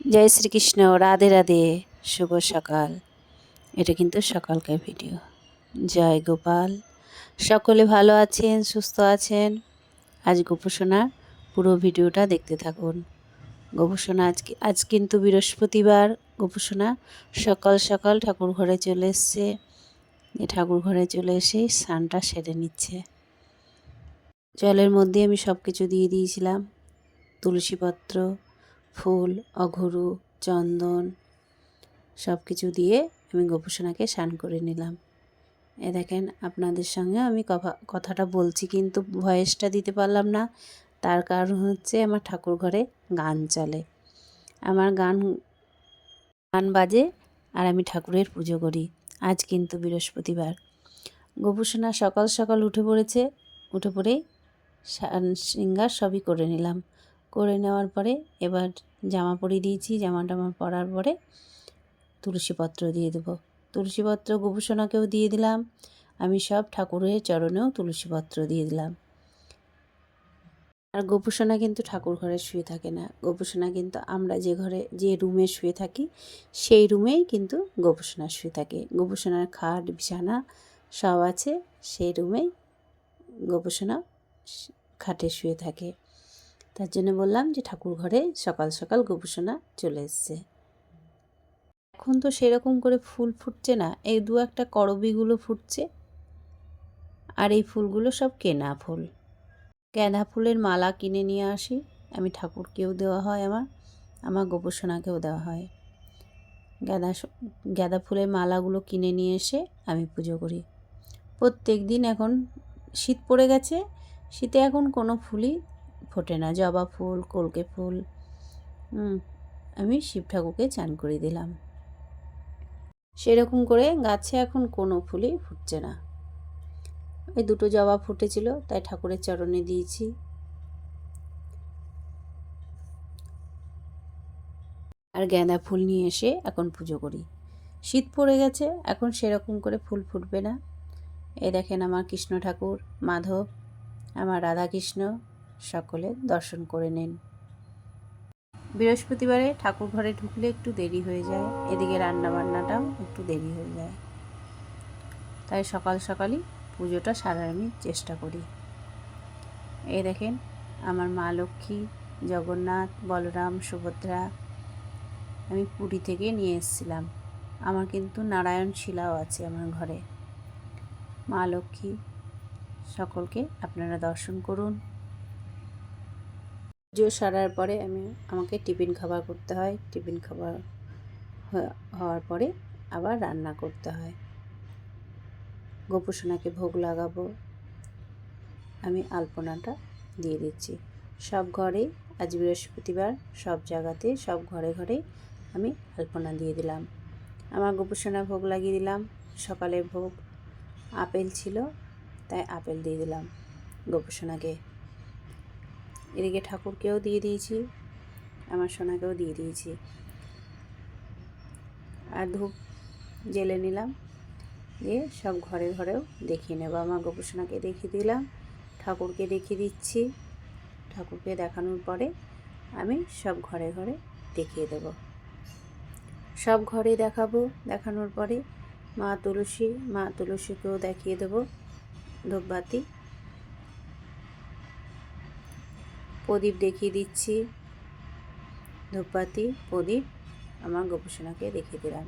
জয় শ্রীকৃষ্ণ, রাধে রাধে, শুভ সকাল। এটা কিন্তু সকালকার ভিডিও। জয় গোপাল। সকলে ভালো আছেন, সুস্থ আছেন। আজ গোপুসোনার পুরো ভিডিওটা দেখতে থাকুন। গোপুসোনা আজ কিন্তু বৃহস্পতিবার। গোপুসোনা সকাল সকাল ঠাকুর ঘরে চলে এসছে। ঠাকুর ঘরে চলে এসে স্নানটা সেরে নিচ্ছে। জলের মধ্যে আমি সব কিছু দিয়ে দিয়েছিলাম, তুলসীপত্র, ফুল, অঘরু, চন্দন, সব কিছু দিয়ে আমি গোপুসোনাকে স্নান করে নিলাম। দেখেন, আপনাদের সঙ্গে আমি কথাটা বলছি কিন্তু ভয়েসটা দিতে পারলাম না। তার কারণ হচ্ছে আমার ঠাকুর ঘরে গান চলে, আমার গান বাজে আর আমি ঠাকুরের পুজো করি। আজ কিন্তু বৃহস্পতিবার। গোপুসোনা সকাল সকাল উঠে পড়েছে। উঠে পড়েই শৃঙ্গার সবই করে নিলাম। করে নেওয়ার পরে এবার জামা পরিয়ে দিয়েছি। জামা টামা পরার পরে তুলসীপত্র দিয়ে দেবো। তুলসীপত্র গোপুসোনাকেও দিয়ে দিলাম। আমি সব ঠাকুরের চরণেও তুলসীপত্র দিয়ে দিলাম। আর গোপুসোনা কিন্তু ঠাকুর ঘরে শুয়ে থাকে না। গোপুসোনা কিন্তু আমরা যে রুমে শুয়ে থাকি সেই রুমেই কিন্তু গোপুসোনা শুয়ে থাকে। গোপুসোনার খাট, বিছানা সব আছে, সেই রুমেই গোপুসোনা খাটে শুয়ে থাকে। তার জন্য বললাম যে ঠাকুর ঘরে সকাল সকাল গোপুসোনা চলে এসছে। এখন তো সেরকম করে ফুল ফুটছে না, এই দু একটা করবীগুলো ফুটছে। আর এই ফুলগুলো সব কেনা ফুল। গাঁদা ফুলের মালা কিনে নিয়ে আসি, আমি ঠাকুরকেও দেওয়া হয়, আমার গোপুসোনাকেও দেওয়া হয়। গাঁদা ফুলের মালাগুলো কিনে নিয়ে এসে আমি পুজো করি প্রত্যেক দিন। এখন শীত পড়ে গেছে, শীতে এখন কোনো ফুলই ফোটে না। জবা ফুল, কলকে ফুল, আমি শিব ঠাকুরকে চান করে দিলাম। সেরকম করে গাছে এখন কোনো ফুলই ফুটছে না। এই দুটো জবা ফুটেছিল, তাই ঠাকুরের চরণে দিয়েছি। আর গাঁদা ফুল নিয়ে এসে এখন পুজো করি। শীত পড়ে গেছে, এখন সেরকম করে ফুল ফুটবে না। এই দেখেন, আমার কৃষ্ণ ঠাকুর, মাধব, আমার রাধাকৃষ্ণ, সকলে দর্শন করে নিন। বৃহস্পতিবারে ঠাকুর ঘরে ঢুকলে একটু দেরি হয়ে যায়, এদিকে রান্নাবান্নাটাও একটু দেরি হয়ে যায়। তাই সকাল সকালই পুজোটা সারার আমি চেষ্টা করি। এই দেখেন, আমার মা লক্ষ্মী, জগন্নাথ, বলরাম, সুভদ্রা আমি পুরী থেকে নিয়ে এসেছিলাম। আমার কিন্তু নারায়ণ শিলাও আছে আমার ঘরে। মা লক্ষ্মী সকলকে আপনারা দর্শন করুন। পুজো সারার পরে আমাকে টিফিন খাবার করতে হয়। টিফিন খাবার হওয়ার পরে আবার রান্না করতে হয়। গোপুসোনাকে ভোগ লাগাবো। আমি আলপনাটা দিয়ে দিচ্ছি সব ঘরেই। আজ বৃহস্পতিবার, সব জায়গাতে, সব ঘরে ঘরে আমি আলপনা দিয়ে দিলাম। আমার গোপুসোনা ভোগ লাগিয়ে দিলাম। সকালের ভোগ আপেল ছিল, তাই আপেল দিয়ে দিলাম গোপুসোনাকে। এদিকে ঠাকুরকেও দিয়ে দিয়েছি, আমার সোনাকেও দিয়ে দিয়েছি। আর ধূপ জ্বেলে নিলাম, দিয়ে সব ঘরে ঘরেও দেখিয়ে নেব। আমার গোপুসোনাকে দেখিয়ে দিলাম, ঠাকুরকে দেখিয়ে দিচ্ছি। ঠাকুরকে দেখানোর পরে আমি সব ঘরে ঘরে দেখিয়ে দেব। সব ঘরে দেখাবো। দেখানোর পরে মা তুলসীকেও দেখিয়ে দেব। ধূপবাতি, প্রদীপ দেখিয়ে দিচ্ছি। ধূপবাতি, প্রদীপ আমার গোপুসোনাকে দেখিয়ে দিলাম।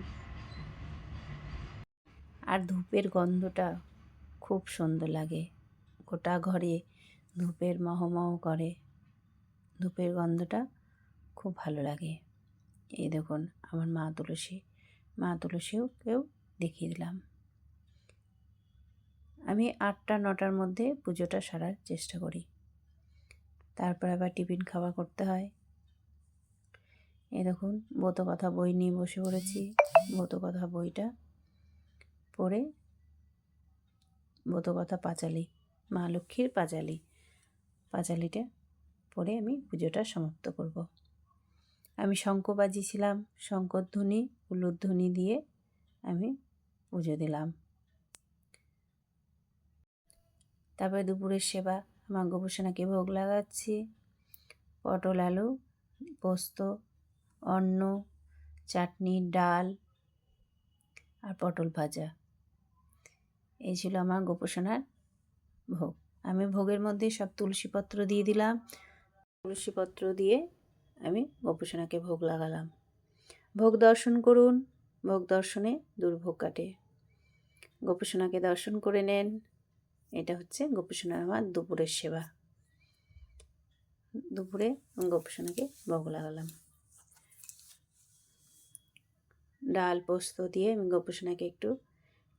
আর ধূপের গন্ধটা খুব সুন্দর লাগে, গোটা ঘরে ধূপের মহমহ করে। ধূপের গন্ধটা খুব ভালো লাগে। এই দেখুন, আমার মা তুলসীকেও দেখিয়ে দিলাম। আমি 8টা 9টার মধ্যে পুজোটা সারার চেষ্টা করি। তারপর আবার টিফিন খাবার করতে হয়। এই দেখুন, ব্রতকথা বই নিয়ে বসে পড়েছি। ব্রতকথা বইটা পড়ে, ব্রতকথা পাঁচালী, মা লক্ষ্মীর পাঁচালীটা পড়ে আমি পুজোটা সমাপ্ত করব। আমি শঙ্খ বাজিয়েছিলাম, শঙ্করধ্বনি, উলুধ্বনি দিয়ে আমি পুজো দিলাম। তারপরে দুপুরের সেবা, আমার গোপুসোনাকে ভোগ লাগাচ্ছি। পটল, আলু, পোস্ত অন্ন, চাটনি, ডাল আর পটল ভাজা। এই ছিল আমার গোপোষণার ভোগ। আমি ভোগের মধ্যে সব তুলসীপত্র দিয়ে দিলাম। তুলসীপত্র দিয়ে আমি গোপোষণাকে ভোগ লাগালাম। ভোগ দর্শন করুন, ভোগ দর্শনে দুর্ভোগ কাটে। গোপোষণাকে দর্শন করে নেন। এটা হচ্ছে গোপোষণার আমার দুপুরের সেবা। দুপুরে গোপোষণাকে ভোগ লাগালাম। ডাল পোস্ত দিয়ে আমি গোপোষণাকে একটু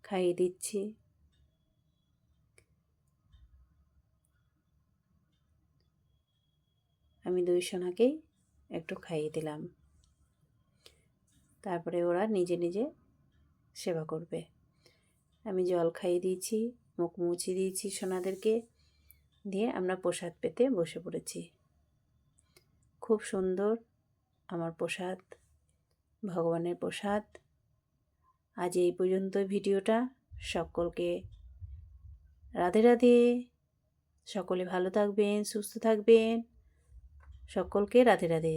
খাইয়ে দিচ্ছি। আমি 2 সোনাকেই একটু খাইয়ে দিলাম। তারপরে ওরা নিজে নিজে সেবা করবে। আমি জল খাইয়ে দিয়েছি, মুখ মুছিয়ে দিয়েছি সোনাদেরকে, দিয়ে আমরা প্রসাদ পেতে বসে পড়েছি। খুব সুন্দর আমার প্রসাদ, ভগবানের প্রসাদ। আজ এই পর্যন্ত ভিডিওটা। সকলকে রাধে রাধে। সকলে ভালো থাকবেন, সুস্থ থাকবেন। সকলকে রাধে রাধে।